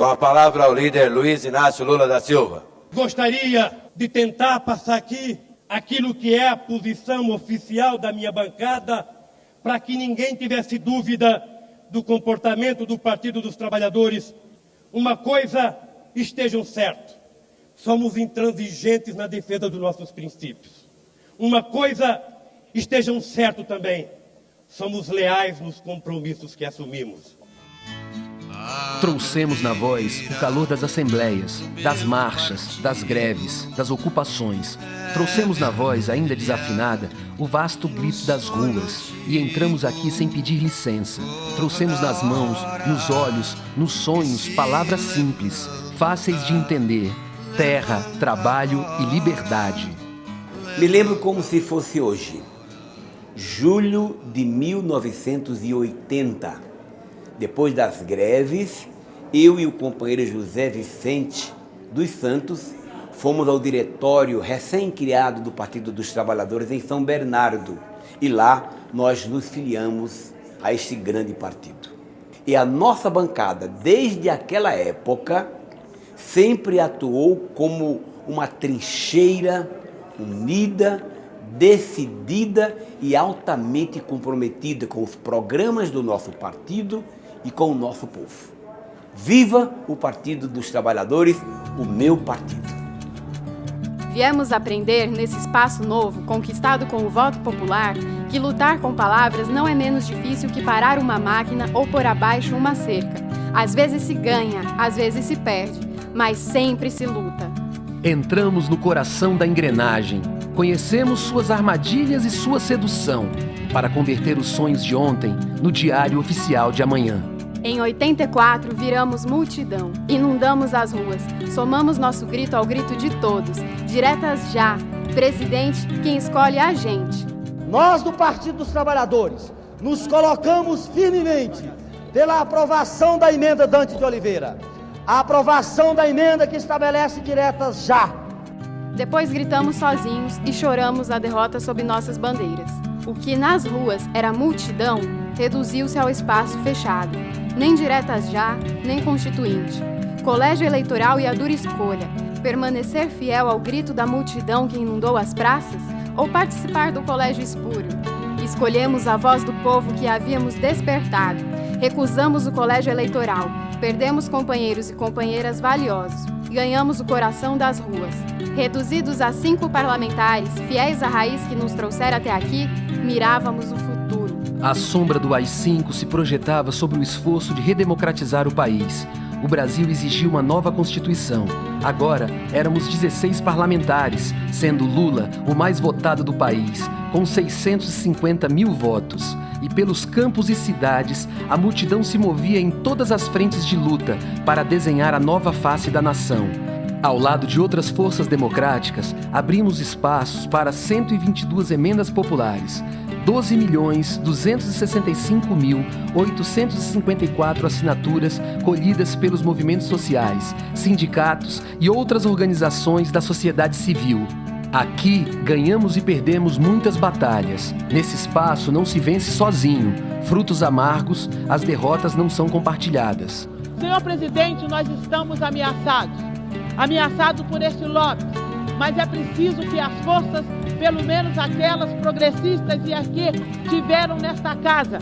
Com a palavra ao líder Luiz Inácio Lula da Silva. Gostaria de tentar passar aqui aquilo que é a posição oficial da minha bancada, para que ninguém tivesse dúvida do comportamento do Partido dos Trabalhadores. Uma coisa estejam certo, somos intransigentes na defesa dos nossos princípios. Uma coisa estejam certo também, somos leais nos compromissos que assumimos. Trouxemos na voz o calor das assembleias, das marchas, das greves, das ocupações. Trouxemos na voz, ainda desafinada, o vasto grito das ruas e entramos aqui sem pedir licença. Trouxemos nas mãos, nos olhos, nos sonhos, palavras simples, fáceis de entender: terra, trabalho e liberdade. Me lembro como se fosse hoje, julho de 1980. Depois das greves, eu e o companheiro José Vicente dos Santos fomos ao diretório recém-criado do Partido dos Trabalhadores em São Bernardo. E lá nós nos filiamos a este grande partido. E a nossa bancada, desde aquela época, sempre atuou como uma trincheira unida, decidida e altamente comprometida com os programas do nosso partido e com o nosso povo. Viva o Partido dos Trabalhadores, o meu partido. Viemos aprender nesse espaço novo, conquistado com o voto popular, que lutar com palavras não é menos difícil que parar uma máquina ou pôr abaixo uma cerca. Às vezes se ganha, às vezes se perde, mas sempre se luta. Entramos no coração da engrenagem, conhecemos suas armadilhas e sua sedução, para converter os sonhos de ontem no diário oficial de amanhã. Em 84, viramos multidão, inundamos as ruas, somamos nosso grito ao grito de todos. Diretas já, presidente, quem escolhe é a gente. Nós do Partido dos Trabalhadores nos colocamos firmemente pela aprovação da emenda Dante de Oliveira. A aprovação da emenda que estabelece diretas já. Depois gritamos sozinhos e choramos a derrota sob nossas bandeiras. O que nas ruas era multidão, reduziu-se ao espaço fechado. Nem diretas já, nem constituinte. Colégio eleitoral e a dura escolha: permanecer fiel ao grito da multidão que inundou as praças ou participar do colégio espúrio? Escolhemos a voz do povo que havíamos despertado. Recusamos o colégio eleitoral. Perdemos companheiros e companheiras valiosos. Ganhamos o coração das ruas. Reduzidos a 5 parlamentares, fiéis à raiz que nos trouxera até aqui, mirávamos o futuro. A sombra do AI-5 se projetava sobre o esforço de redemocratizar o país. O Brasil exigia uma nova Constituição. Agora, éramos 16 parlamentares, sendo Lula o mais votado do país, com 650 mil votos. E pelos campos e cidades, a multidão se movia em todas as frentes de luta para desenhar a nova face da nação. Ao lado de outras forças democráticas, abrimos espaços para 122 emendas populares, 12.265.854 assinaturas colhidas pelos movimentos sociais, sindicatos e outras organizações da sociedade civil. Aqui, ganhamos e perdemos muitas batalhas. Nesse espaço não se vence sozinho. Frutos amargos, as derrotas não são compartilhadas. Senhor presidente, nós estamos ameaçados por este lobby, mas é preciso que as forças, pelo menos aquelas progressistas e as que tiveram nesta casa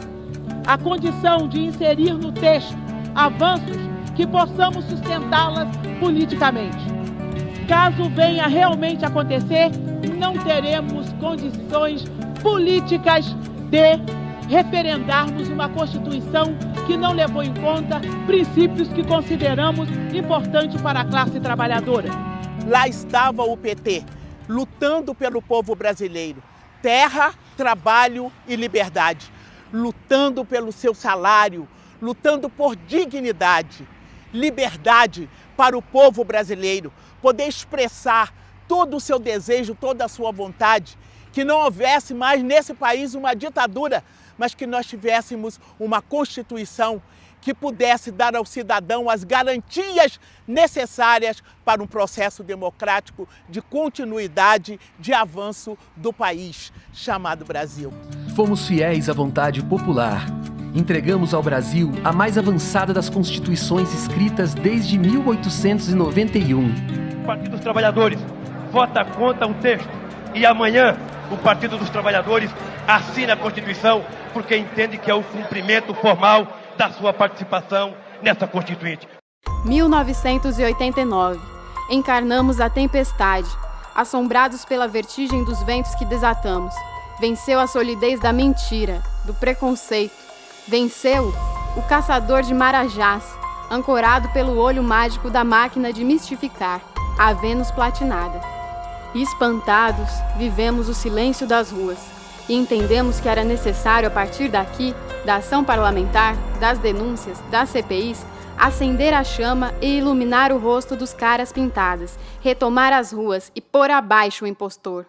a condição de inserir no texto avanços, que possamos sustentá-las politicamente. Caso venha realmente acontecer, não teremos condições políticas de referendarmos uma Constituição que não levou em conta princípios que consideramos importantes para a classe trabalhadora. Lá estava o PT, lutando pelo povo brasileiro. Terra, trabalho e liberdade. Lutando pelo seu salário, lutando por dignidade. Liberdade para o povo brasileiro poder expressar todo o seu desejo, toda a sua vontade. Que não houvesse mais nesse país uma ditadura, mas que nós tivéssemos uma Constituição que pudesse dar ao cidadão as garantias necessárias para um processo democrático de continuidade, de avanço do país chamado Brasil. Fomos fiéis à vontade popular entregamos ao Brasil a mais avançada das constituições escritas desde 1891. O Partido dos Trabalhadores vota contra um texto e amanhã o Partido dos Trabalhadores assina a Constituição porque entende que é o cumprimento formal da sua participação nessa Constituinte. 1989. Encarnamos a tempestade, assombrados pela vertigem dos ventos que desatamos. Venceu a solidez da mentira, do preconceito. Venceu o caçador de marajás, ancorado pelo olho mágico da máquina de mistificar, a Vênus platinada. Espantados, vivemos o silêncio das ruas e entendemos que era necessário, a partir daqui, da ação parlamentar, das denúncias, das CPIs, acender a chama e iluminar o rosto dos caras pintadas, retomar as ruas e pôr abaixo o impostor.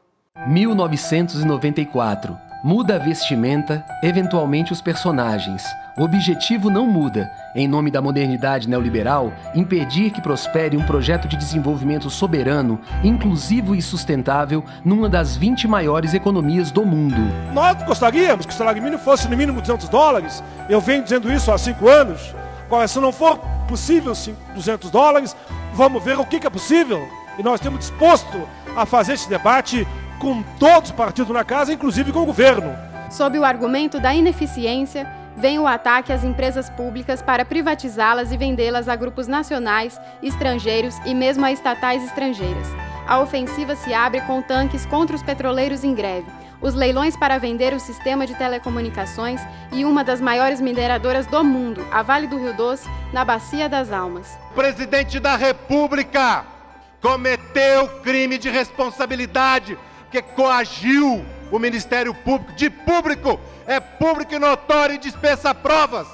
1994. Muda a vestimenta, eventualmente os personagens. O objetivo não muda. Em nome da modernidade neoliberal, impedir que prospere um projeto de desenvolvimento soberano, inclusivo e sustentável numa das 20 maiores economias do mundo. Nós gostaríamos que o salário mínimo fosse no mínimo $200. Eu venho dizendo isso há 5 anos. Agora, se não for possível $200, vamos ver o que é possível. E nós estamos dispostos a fazer esse debate com todos os partidos na casa, inclusive com o governo. Sob o argumento da ineficiência, vem o ataque às empresas públicas para privatizá-las e vendê-las a grupos nacionais, estrangeiros e mesmo a estatais estrangeiras. A ofensiva se abre com tanques contra os petroleiros em greve, os leilões para vender o sistema de telecomunicações e uma das maiores mineradoras do mundo, a Vale do Rio Doce, na Bacia das Almas. O presidente da República cometeu crime de responsabilidade, que coagiu o Ministério Público. De público, é público e notório e dispensa provas.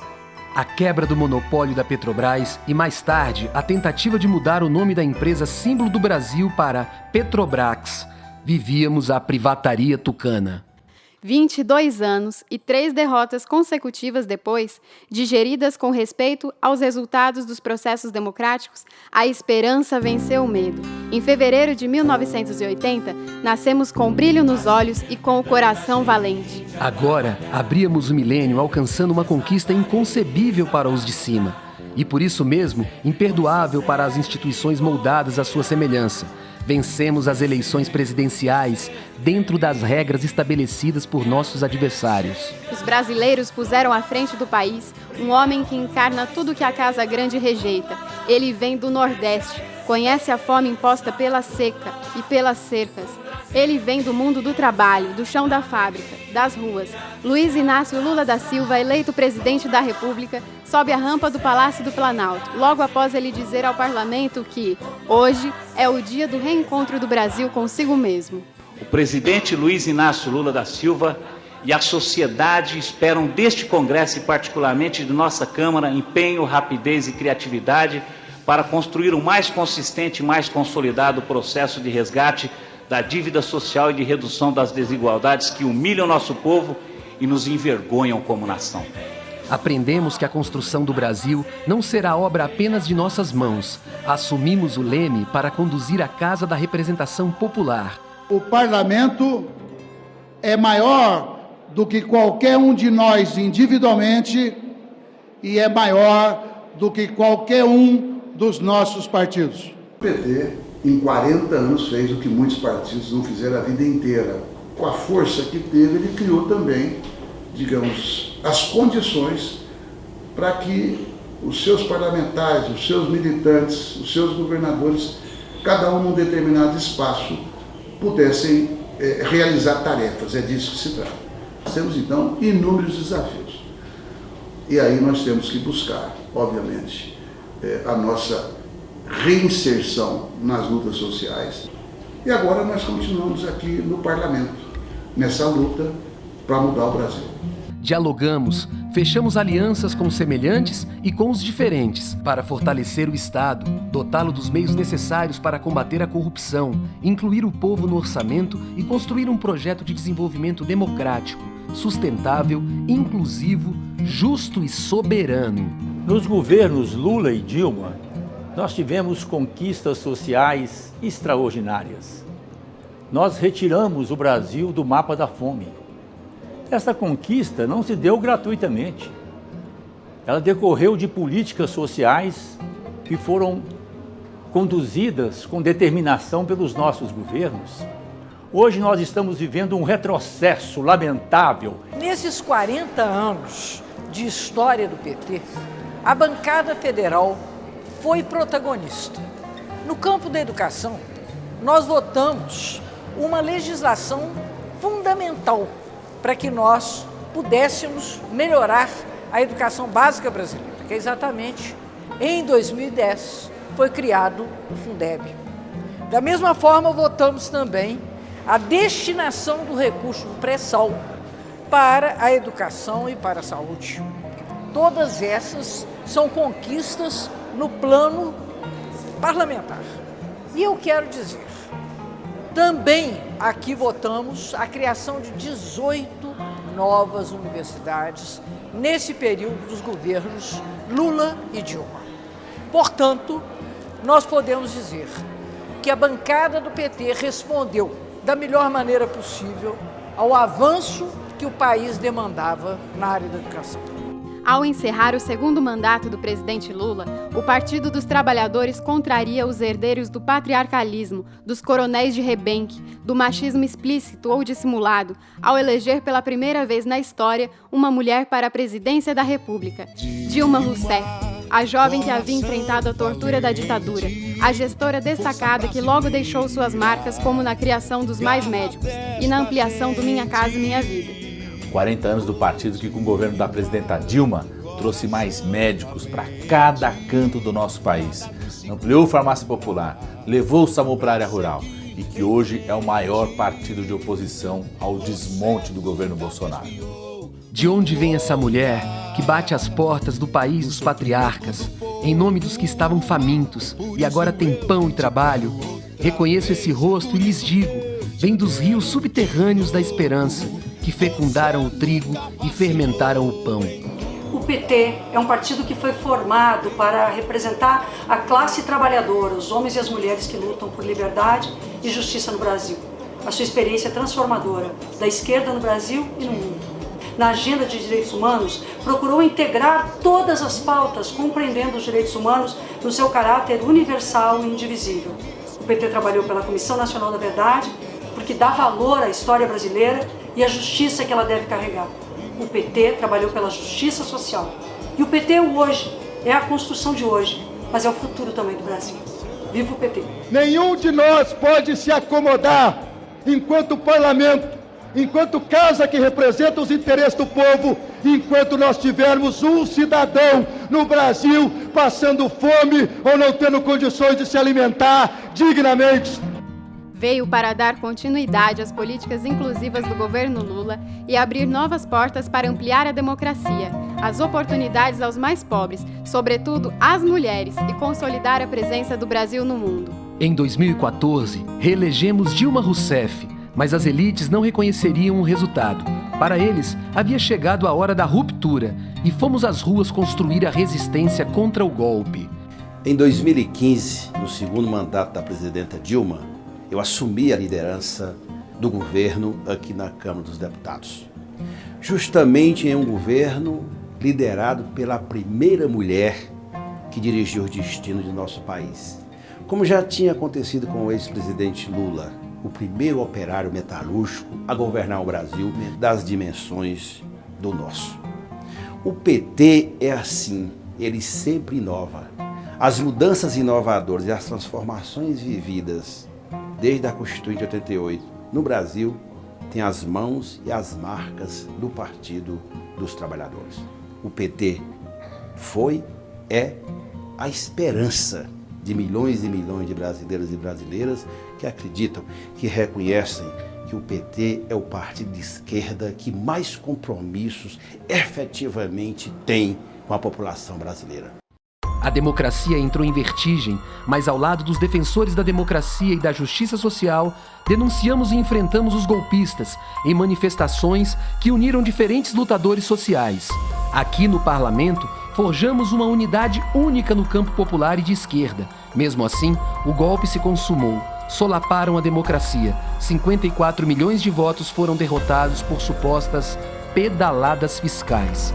A quebra do monopólio da Petrobras e, mais tarde, a tentativa de mudar o nome da empresa símbolo do Brasil para Petrobrax. Vivíamos a privataria tucana. 22 anos e 3 derrotas consecutivas depois, digeridas com respeito aos resultados dos processos democráticos, a esperança venceu o medo. Em fevereiro de 1980, nascemos com brilho nos olhos e com o coração valente. Agora, abríamos o milênio alcançando uma conquista inconcebível para os de cima. E por isso mesmo, imperdoável para as instituições moldadas à sua semelhança. Vencemos as eleições presidenciais dentro das regras estabelecidas por nossos adversários. Os brasileiros puseram à frente do país um homem que encarna tudo que a Casa Grande rejeita. Ele vem do Nordeste, conhece a fome imposta pela seca e pelas cercas. Ele vem do mundo do trabalho, do chão da fábrica, das ruas. Luiz Inácio Lula da Silva, eleito presidente da República, sobe a rampa do Palácio do Planalto, logo após ele dizer ao parlamento que hoje é o dia do reencontro do Brasil consigo mesmo. O presidente Luiz Inácio Lula da Silva e a sociedade esperam deste Congresso e particularmente de nossa Câmara empenho, rapidez e criatividade para construir um mais consistente e mais consolidado processo de resgate da dívida social e de redução das desigualdades que humilham nosso povo e nos envergonham como nação. Aprendemos que a construção do Brasil não será obra apenas de nossas mãos. Assumimos o leme para conduzir a Casa da Representação Popular. O parlamento é maior do que qualquer um de nós individualmente e é maior do que qualquer um dos nossos partidos. O PT, em 40 anos, fez o que muitos partidos não fizeram a vida inteira. Com a força que teve, ele criou também, digamos, as condições para que os seus parlamentares, os seus militantes, os seus governadores, cada um num determinado espaço, pudessem realizar tarefas. É disso que se trata. Nós temos, então, inúmeros desafios. E aí nós temos que buscar, obviamente, a nossa reinserção nas lutas sociais. E agora nós continuamos aqui no parlamento, nessa luta para mudar o Brasil. Dialogamos, fechamos alianças com os semelhantes e com os diferentes para fortalecer o Estado, dotá-lo dos meios necessários para combater a corrupção, incluir o povo no orçamento e construir um projeto de desenvolvimento democrático, sustentável, inclusivo, justo e soberano. Nos governos Lula e Dilma, nós tivemos conquistas sociais extraordinárias. Nós retiramos o Brasil do mapa da fome. Essa conquista não se deu gratuitamente. Ela decorreu de políticas sociais que foram conduzidas com determinação pelos nossos governos. Hoje nós estamos vivendo um retrocesso lamentável. Nesses 40 anos de história do PT, a bancada federal foi protagonista. No campo da educação, nós votamos uma legislação fundamental para que nós pudéssemos melhorar a educação básica brasileira, que é exatamente em 2010 foi criado o Fundeb. Da mesma forma, votamos também a destinação do recurso do pré-sal para a educação e para a saúde. Todas essas são conquistas no plano parlamentar. E eu quero dizer, também aqui votamos a criação de 18 novas universidades nesse período dos governos Lula e Dilma. Portanto, nós podemos dizer que a bancada do PT respondeu da melhor maneira possível ao avanço que o país demandava na área da educação. Ao encerrar o segundo mandato do presidente Lula, o Partido dos Trabalhadores contraria os herdeiros do patriarcalismo, dos coronéis de rebenque, do machismo explícito ou dissimulado, ao eleger pela primeira vez na história uma mulher para a presidência da República, Dilma Rousseff, a jovem que havia enfrentado a tortura da ditadura, a gestora destacada que logo deixou suas marcas como na criação dos Mais Médicos e na ampliação do Minha Casa Minha Vida. 40 anos do partido que, com o governo da presidenta Dilma, trouxe mais médicos para cada canto do nosso país, ampliou farmácia popular, levou o SAMU para a área rural e que hoje é o maior partido de oposição ao desmonte do governo Bolsonaro. De onde vem essa mulher que bate as portas do país dos patriarcas, em nome dos que estavam famintos e agora tem pão e trabalho? Reconheço esse rosto e lhes digo, vem dos rios subterrâneos da esperança, que fecundaram o trigo e fermentaram o pão. O PT é um partido que foi formado para representar a classe trabalhadora, os homens e as mulheres que lutam por liberdade e justiça no Brasil. A sua experiência transformadora da esquerda no Brasil e no mundo. Na agenda de direitos humanos, procurou integrar todas as pautas, compreendendo os direitos humanos no seu caráter universal e indivisível. O PT trabalhou pela Comissão Nacional da Verdade, porque dá valor à história brasileira e à justiça que ela deve carregar. O PT trabalhou pela justiça social. E o PT hoje é a construção de hoje, mas é o futuro também do Brasil. Viva o PT! Nenhum de nós pode se acomodar enquanto parlamento, enquanto casa que representa os interesses do povo, enquanto nós tivermos um cidadão no Brasil passando fome ou não tendo condições de se alimentar dignamente. Veio para dar continuidade às políticas inclusivas do governo Lula e abrir novas portas para ampliar a democracia, as oportunidades aos mais pobres, sobretudo às mulheres, e consolidar a presença do Brasil no mundo. Em 2014, reelegemos Dilma Rousseff, mas as elites não reconheceriam o resultado. Para eles, havia chegado a hora da ruptura e fomos às ruas construir a resistência contra o golpe. Em 2015, no segundo mandato da presidenta Dilma, eu assumi a liderança do governo aqui na Câmara dos Deputados. Justamente em um governo liderado pela primeira mulher que dirigiu o destino de nosso país. Como já tinha acontecido com o ex-presidente Lula, o primeiro operário metalúrgico a governar o Brasil das dimensões do nosso. O PT é assim, ele sempre inova. As mudanças inovadoras e as transformações vividas desde a Constituinte de 88 no Brasil têm as mãos e as marcas do Partido dos Trabalhadores. O PT foi, é a esperança de milhões e milhões de brasileiros e brasileiras que acreditam, que reconhecem que o PT é o partido de esquerda que mais compromissos efetivamente tem com a população brasileira. A democracia entrou em vertigem, mas ao lado dos defensores da democracia e da justiça social, denunciamos e enfrentamos os golpistas em manifestações que uniram diferentes lutadores sociais. Aqui no parlamento, forjamos uma unidade única no campo popular e de esquerda. Mesmo assim, o golpe se consumou. Solaparam a democracia. 54 milhões de votos foram derrotados por supostas pedaladas fiscais.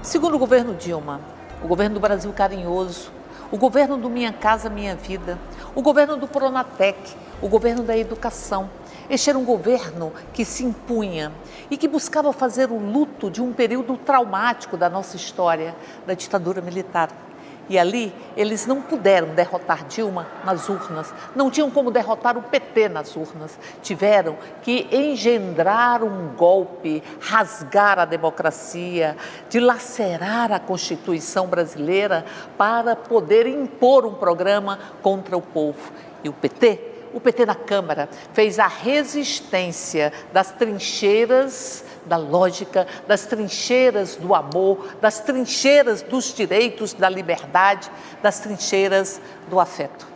Segundo o governo Dilma, o governo do Brasil Carinhoso, o governo do Minha Casa Minha Vida, o governo do Pronatec, o governo da educação. Este era um governo que se impunha e que buscava fazer o luto de um período traumático da nossa história, da ditadura militar. E ali eles não puderam derrotar Dilma nas urnas, não tinham como derrotar o PT nas urnas. Tiveram que engendrar um golpe, rasgar a democracia, dilacerar a Constituição brasileira para poder impor um programa contra o povo. E o PT na Câmara fez a resistência das trincheiras da lógica, das trincheiras do amor, das trincheiras dos direitos, da liberdade, das trincheiras do afeto.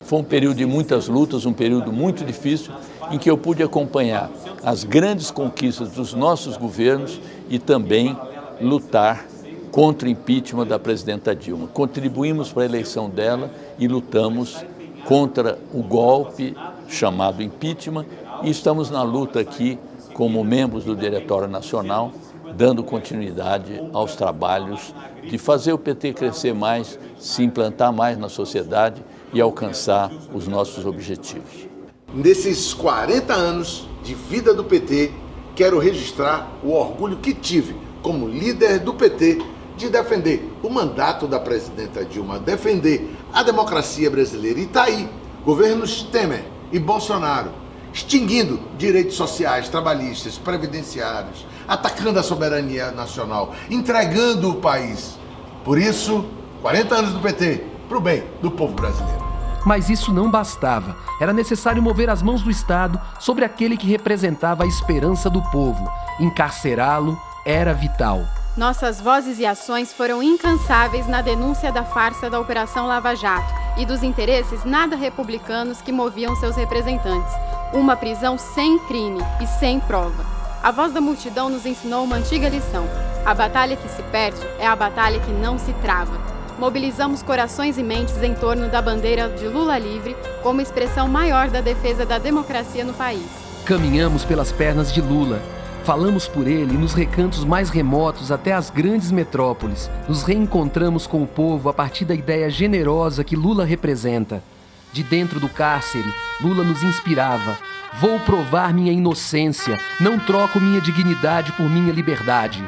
Foi um período de muitas lutas, um período muito difícil, em que eu pude acompanhar as grandes conquistas dos nossos governos e também lutar contra o impeachment da presidenta Dilma. Contribuímos para a eleição dela e lutamos contra o golpe chamado impeachment e estamos na luta aqui como membros do Diretório Nacional, dando continuidade aos trabalhos de fazer o PT crescer mais, se implantar mais na sociedade e alcançar os nossos objetivos. Nesses 40 anos de vida do PT, quero registrar o orgulho que tive como líder do PT de defender o mandato da presidenta Dilma, defender a democracia brasileira. E está aí, governos Temer e Bolsonaro, extinguindo direitos sociais, trabalhistas, previdenciários, atacando a soberania nacional, entregando o país. Por isso, 40 anos do PT, para o bem do povo brasileiro. Mas isso não bastava. Era necessário mover as mãos do Estado sobre aquele que representava a esperança do povo. Encarcerá-lo era vital. Nossas vozes e ações foram incansáveis na denúncia da farsa da Operação Lava Jato e dos interesses nada republicanos que moviam seus representantes. Uma prisão sem crime e sem prova. A voz da multidão nos ensinou uma antiga lição. A batalha que se perde é a batalha que não se trava. Mobilizamos corações e mentes em torno da bandeira de Lula livre como expressão maior da defesa da democracia no país. Caminhamos pelas pernas de Lula. Falamos por ele nos recantos mais remotos até as grandes metrópoles. Nos reencontramos com o povo a partir da ideia generosa que Lula representa. De dentro do cárcere, Lula nos inspirava. Vou provar minha inocência, não troco minha dignidade por minha liberdade.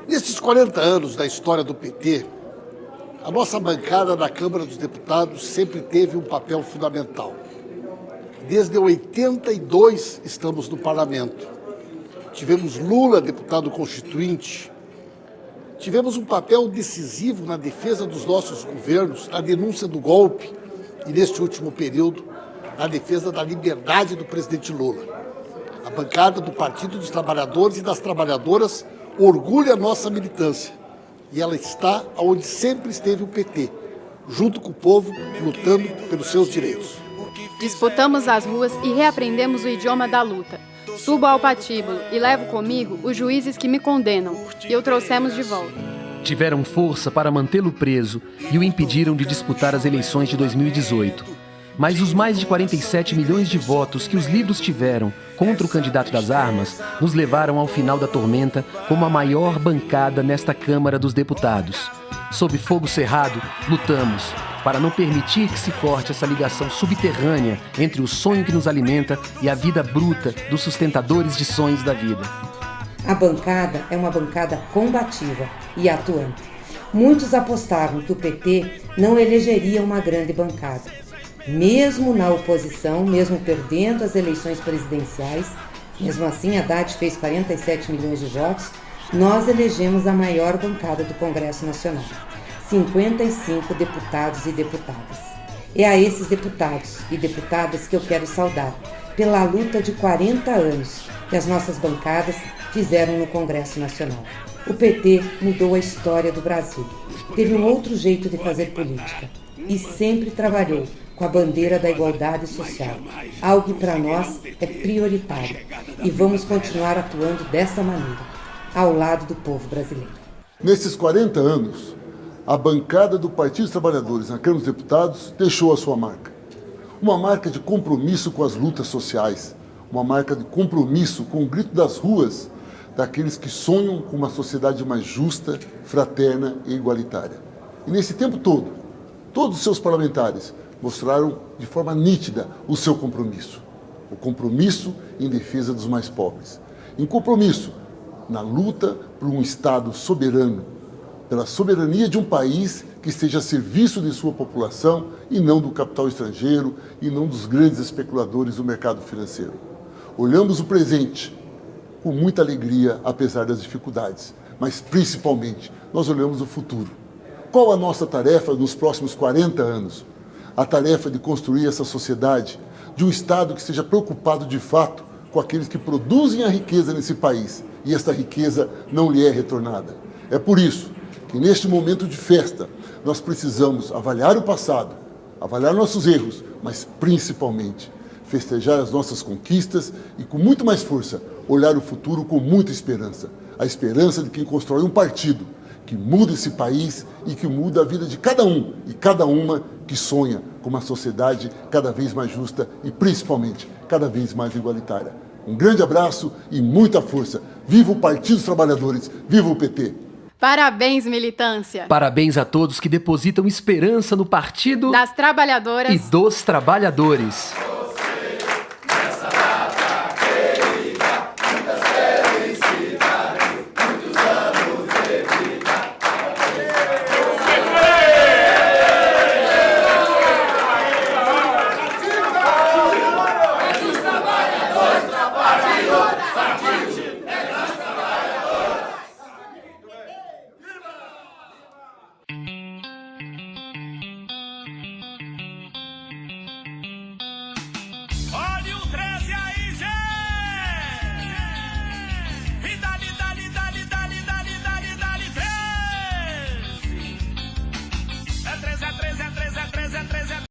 Nesses 40 anos da história do PT, a nossa bancada na Câmara dos Deputados sempre teve um papel fundamental. Desde 82 estamos no Parlamento. Tivemos Lula, deputado constituinte. Tivemos um papel decisivo na defesa dos nossos governos, na denúncia do golpe e, neste último período, na defesa da liberdade do presidente Lula. A bancada do Partido dos Trabalhadores e das Trabalhadoras orgulha a nossa militância e ela está onde sempre esteve o PT, junto com o povo, lutando pelos seus direitos. Disputamos as ruas e reaprendemos o idioma da luta. Subo ao patíbulo e levo comigo os juízes que me condenam, e o trouxemos de volta. Tiveram força para mantê-lo preso e o impediram de disputar as eleições de 2018. Mas os mais de 47 milhões de votos que os livros tiveram contra o candidato das armas nos levaram ao final da tormenta como a maior bancada nesta Câmara dos Deputados. Sob fogo cerrado, lutamos para não permitir que se corte essa ligação subterrânea entre o sonho que nos alimenta e a vida bruta dos sustentadores de sonhos da vida. A bancada é uma bancada combativa e atuante. Muitos apostavam que o PT não elegeria uma grande bancada. Mesmo na oposição, mesmo perdendo as eleições presidenciais, mesmo assim Haddad fez 47 milhões de votos, nós elegemos a maior bancada do Congresso Nacional, 55 deputados e deputadas. É a esses deputados e deputadas que eu quero saudar pela luta de 40 anos que as nossas bancadas fizeram no Congresso Nacional. O PT mudou a história do Brasil, teve um outro jeito de fazer política e sempre trabalhou com a bandeira da igualdade social, algo que para nós é prioritário, e vamos continuar atuando dessa maneira, ao lado do povo brasileiro. Nesses 40 anos, a bancada do Partido dos Trabalhadores na Câmara dos Deputados deixou a sua marca. Uma marca de compromisso com as lutas sociais, uma marca de compromisso com o grito das ruas daqueles que sonham com uma sociedade mais justa, fraterna e igualitária. E nesse tempo todo, todos os seus parlamentares mostraram de forma nítida o seu compromisso. O compromisso em defesa dos mais pobres. Em compromisso na luta por um Estado soberano, pela soberania de um país que esteja a serviço de sua população e não do capital estrangeiro e não dos grandes especuladores do mercado financeiro. Olhamos o presente com muita alegria, apesar das dificuldades, mas principalmente nós olhamos o futuro. Qual a nossa tarefa nos próximos 40 anos? A tarefa de construir essa sociedade, de um Estado que esteja preocupado de fato com aqueles que produzem a riqueza nesse país e esta riqueza não lhe é retornada. É por isso que neste momento de festa nós precisamos avaliar o passado, avaliar nossos erros, mas principalmente festejar as nossas conquistas e com muito mais força olhar o futuro com muita esperança. A esperança de quem constrói um partido que muda esse país e que muda a vida de cada um e cada uma que sonha com uma sociedade cada vez mais justa e principalmente cada vez mais igualitária. Um grande abraço e muita força. Viva o Partido dos Trabalhadores, viva o PT! Parabéns, militância! Parabéns a todos que depositam esperança no Partido das Trabalhadoras e dos Trabalhadores.